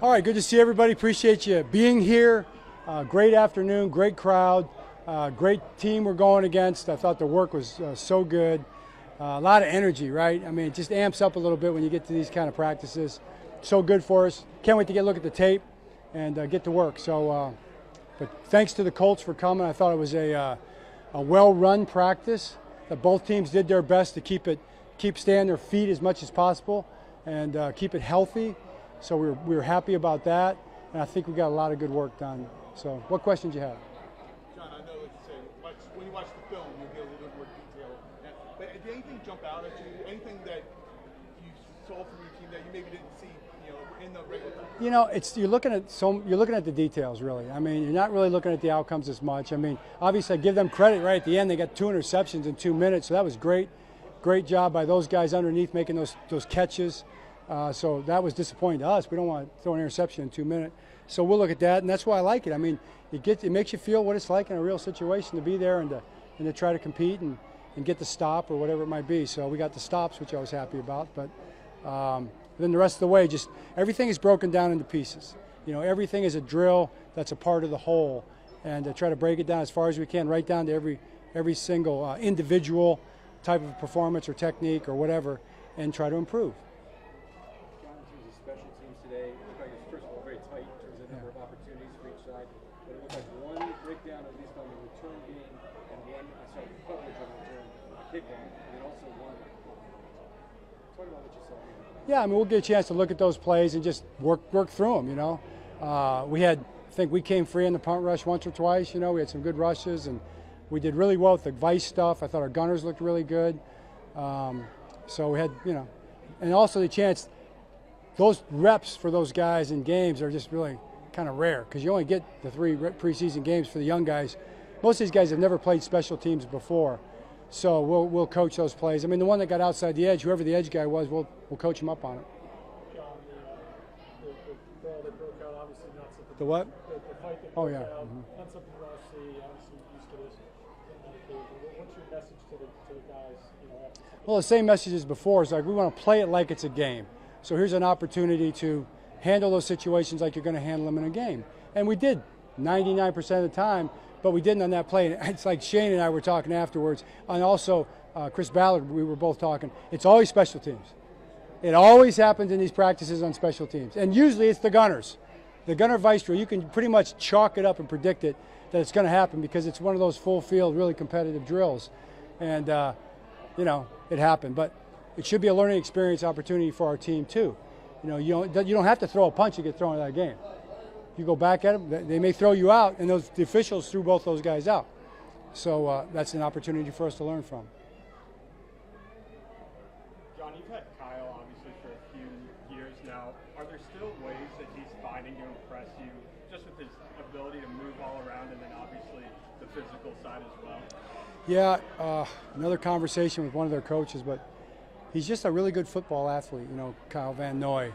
All right, good to see everybody. Appreciate you being here. Great afternoon, great crowd, great team we're going against. I thought the work was so good. A lot of energy, right? I mean, it just amps up a little bit when you get to these kind of practices. So good for us. Can't wait to get a look at the tape and get to work. So, but thanks to the Colts for coming. I thought it was a well-run practice. That both teams did their best to keep staying on their feet as much as possible and keep it healthy. So we were happy about that, and I think we got a lot of good work done. So, what questions you have? John, I know, like you say, when you watch the film, you'll get a little bit more detail. But did anything jump out at you? Anything that you saw from your team that you maybe didn't see, in the regular time? You're looking at the details, really. I mean, you're not really looking at the outcomes as much. I mean, obviously, I give them credit right at the end. They got 2 interceptions in 2 minutes, so that was great. Great job by those guys underneath making those catches. So that was disappointing to us. We don't want to throw an interception in 2 minutes. So we'll look at that, and that's why I like it. I mean, it makes you feel what it's like in a real situation to be there and to try to compete and get the stop or whatever it might be. So we got the stops, which I was happy about. But then the rest of the way, just everything is broken down into pieces. Everything is a drill that's a part of the whole, and to try to break it down as far as we can, right down to every single individual type of performance or technique or whatever, and try to improve. Special teams today, it looked like it was, first of all, very tight in terms of the number of opportunities for each side, but it looked like one breakdown, at least on the return game, and one coverage on the return kickoff, and then also one. Talk about what you saw here. Yeah, I mean, we'll get a chance to look at those plays and just work through them, I think we came free in the punt rush once or twice, we had some good rushes, and we did really well with the vice stuff. I thought our gunners looked really good. So we had, and also the chance. Those reps for those guys in games are just really kind of rare because you only get the 3 preseason games for the young guys. Most of these guys have never played special teams before, so we'll coach those plays. I mean, the one that got outside the edge, whoever the edge guy was, we'll coach him up on it. John, the brawl that broke out, obviously not something. The what? The fight that Oh broke yeah. out, Mm-hmm. not something we'll see. Obviously, used to this. What's your message to the guys? After Well, the same message as before. It's like we want to play it like it's a game. So here's an opportunity to handle those situations like you're going to handle them in a game. And we did 99% of the time, but we didn't on that play. And it's like Shane and I were talking afterwards, and also Chris Ballard, we were both talking. It's always special teams. It always happens in these practices on special teams. And usually it's the gunners. The gunner vice drill, you can pretty much chalk it up and predict it that it's going to happen because it's one of those full field, really competitive drills. And, it happened. But it should be a learning experience opportunity for our team too. You don't have to throw a punch to get thrown in that game. You go back at them, they may throw you out, and the officials threw both those guys out. So that's an opportunity for us to learn from. John, you've had Kyle obviously for a few years now. Are there still ways that he's finding to impress you, just with his ability to move all around and then obviously the physical side as well? Yeah, another conversation with one of their coaches, but he's just a really good football athlete, Kyle Van Noy.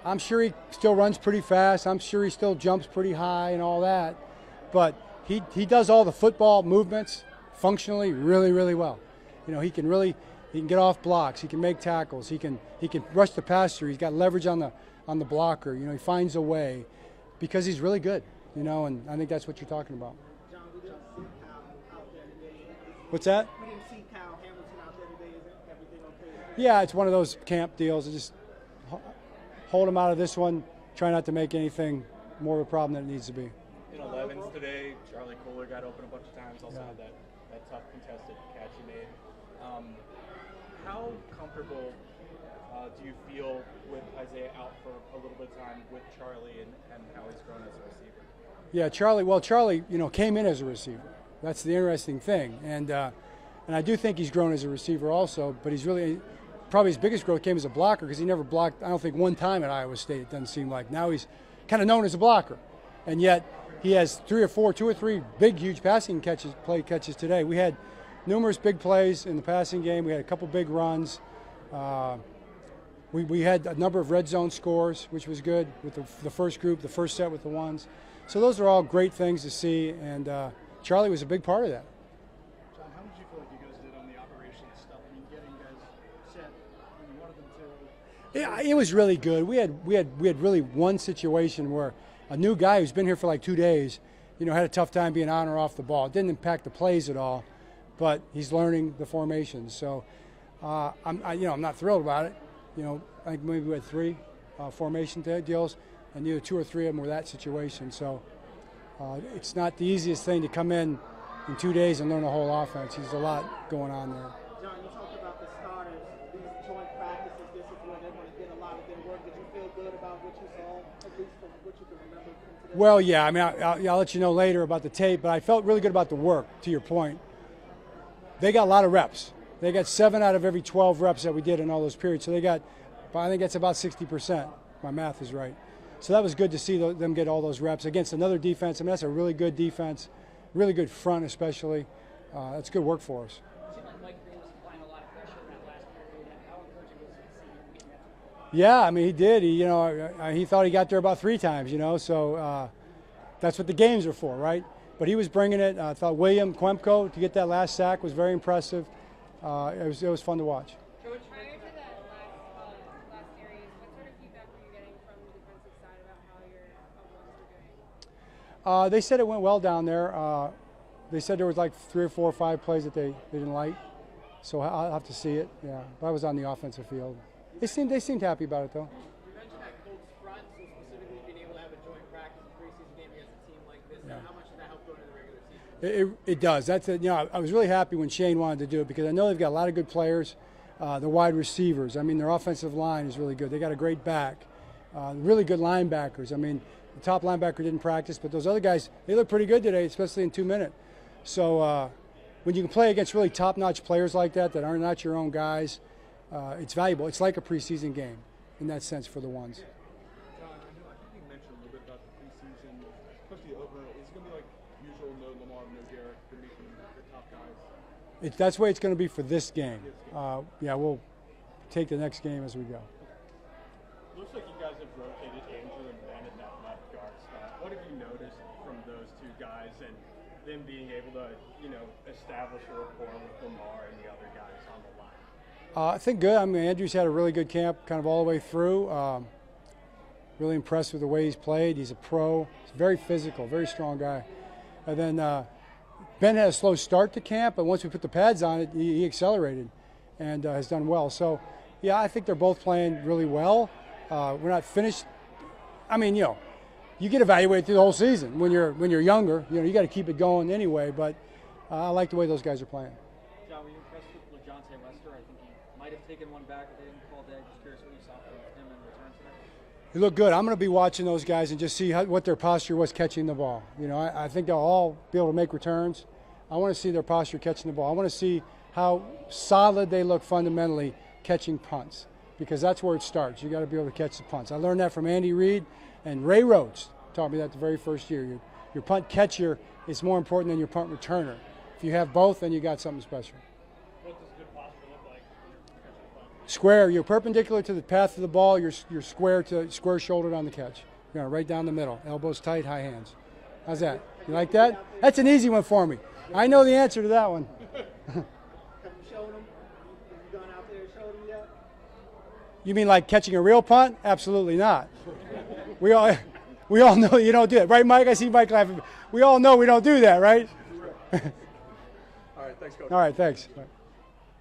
I'm sure he still runs pretty fast. I'm sure he still jumps pretty high and all that. But he does all the football movements functionally really, really well. He can get off blocks. He can make tackles. He can rush the passer. He's got leverage on the blocker. He finds a way because he's really good. And I think that's what you're talking about. John, we didn't see Kyle out there today. What's that? We didn't see Kyle Hamilton out there today. Is everything okay? Yeah, it's one of those camp deals. Just hold him out of this one. Try not to make anything more of a problem than it needs to be. In 11s today, Charlie Kohler got open a bunch of times. Also had that tough contested catch he made. How comfortable do you feel with Isaiah out for a little bit of time with Charlie and how he's grown as a receiver? Yeah, Charlie, came in as a receiver. That's the interesting thing. And I do think he's grown as a receiver also, but he's really, probably his biggest growth came as a blocker because he never blocked, I don't think, one time at Iowa State, it doesn't seem like. Now he's kind of known as a blocker. And yet he has 2 or 3 big, huge passing catches today. We had numerous big plays in the passing game. We had a couple big runs. We had a number of red zone scores, which was good with the first group, the first set with the ones. So those are all great things to see, and Charlie was a big part of that. John, how did you feel like you guys did on the operations stuff? I mean, getting guys set when you wanted them to. It was really good. We had really one situation where a new guy who's been here for like 2 days, had a tough time being on or off the ball. It didn't impact the plays at all, but he's learning the formations. So I'm not thrilled about it. I think maybe we had 3 formation deals, and 2 or 3 of them were that situation. So it's not the easiest thing to come in 2 days and learn a whole offense. There's a lot going on there. John, you talked about the starters, these joint practices, this is where they're going to get a lot of their work. Did you feel good about what you saw, at least from what you can remember from today? Well, yeah, I mean, I'll let you know later about the tape, but I felt really good about the work, to your point. They got a lot of reps. They got 7 out of every 12 reps that we did in all those periods. So I think that's about 60%. My math is right. So that was good to see them get all those reps against another defense. I mean, that's a really good defense, really good front especially. That's good work for us. It seemed like Mike Green was applying a lot of pressure in that last period. How encouraging was it to see him beat that? Yeah, I mean, he did. He thought he got there about 3 times, so that's what the games are for, right? But he was bringing it. I thought William Quemco to get that last sack was very impressive. It was fun to watch. Coach, prior to that last series, what sort of feedback were you getting from the defensive side about how your opponents were doing? They said it went well down there. They said there was like 3 or 4 or 5 plays that they didn't like. So I'll have to see it. Yeah, but I was on the offensive field. They seemed happy about it though. You mentioned that Colts front, so specifically being able to have a joint practice and preseason game against a team like this. Yeah. How much does that help going into the regular season? It does. I was really happy when Shane wanted to do it because I know they've got a lot of good players. The wide receivers. I mean, their offensive line is really good. They got a great back. Really good linebackers. I mean, the top linebacker didn't practice, but those other guys, they look pretty good today, especially in 2 minutes. So when you can play against really top-notch players like that are not your own guys, it's valuable. It's like a preseason game in that sense for the ones. John, I think you mentioned a little bit about the preseason, especially the opener. Is it going to be like usual, no Lamar, no Derek, going to be the top guys? That's the way it's going to be for this game. We'll take the next game as we go. Looks like you guys have rotated Andrew and Ben at that left guard spot. What have you noticed from those 2 guys and them being able to, establish a rapport with Lamar and the other guys on the line? I think good. I mean, Andrew's had a really good camp kind of all the way through. Really impressed with the way he's played. He's a pro. He's very physical, very strong guy. And then Ben had a slow start to camp, but once we put the pads on it, he accelerated and has done well. So, yeah, I think they're both playing really well. We're not finished. I mean, you get evaluated through the whole season. When you're younger, you got to keep it going anyway. But I like the way those guys are playing. John, were you impressed with LeJohntay Lester? I think he might have taken one back if they didn't call dead. Just curious what you saw from him in return today. They look good. I'm going to be watching those guys and just see what their posture was catching the ball. I think they'll all be able to make returns. I want to see their posture catching the ball. I want to see how solid they look fundamentally catching punts, because that's where it starts. You got to be able to catch the punts. I learned that from Andy Reid, and Ray Rhodes taught me that the very first year. Your punt catcher is more important than your punt returner. If you have both, then you got something special. What does good posture look like when you're catching the punt? Square. You're perpendicular to the path of the ball. You're square shouldered on the catch. Right down the middle. Elbows tight, high hands. How's that? You like that? That's an easy one for me. I know the answer to that one. Have you showed them? Have you gone out there and showed them yet? You mean like catching a real punt? Absolutely not. We all know you don't do it, right, Mike? I see Mike laughing. We all know we don't do that, right? All right, thanks, Coach. All right, thanks.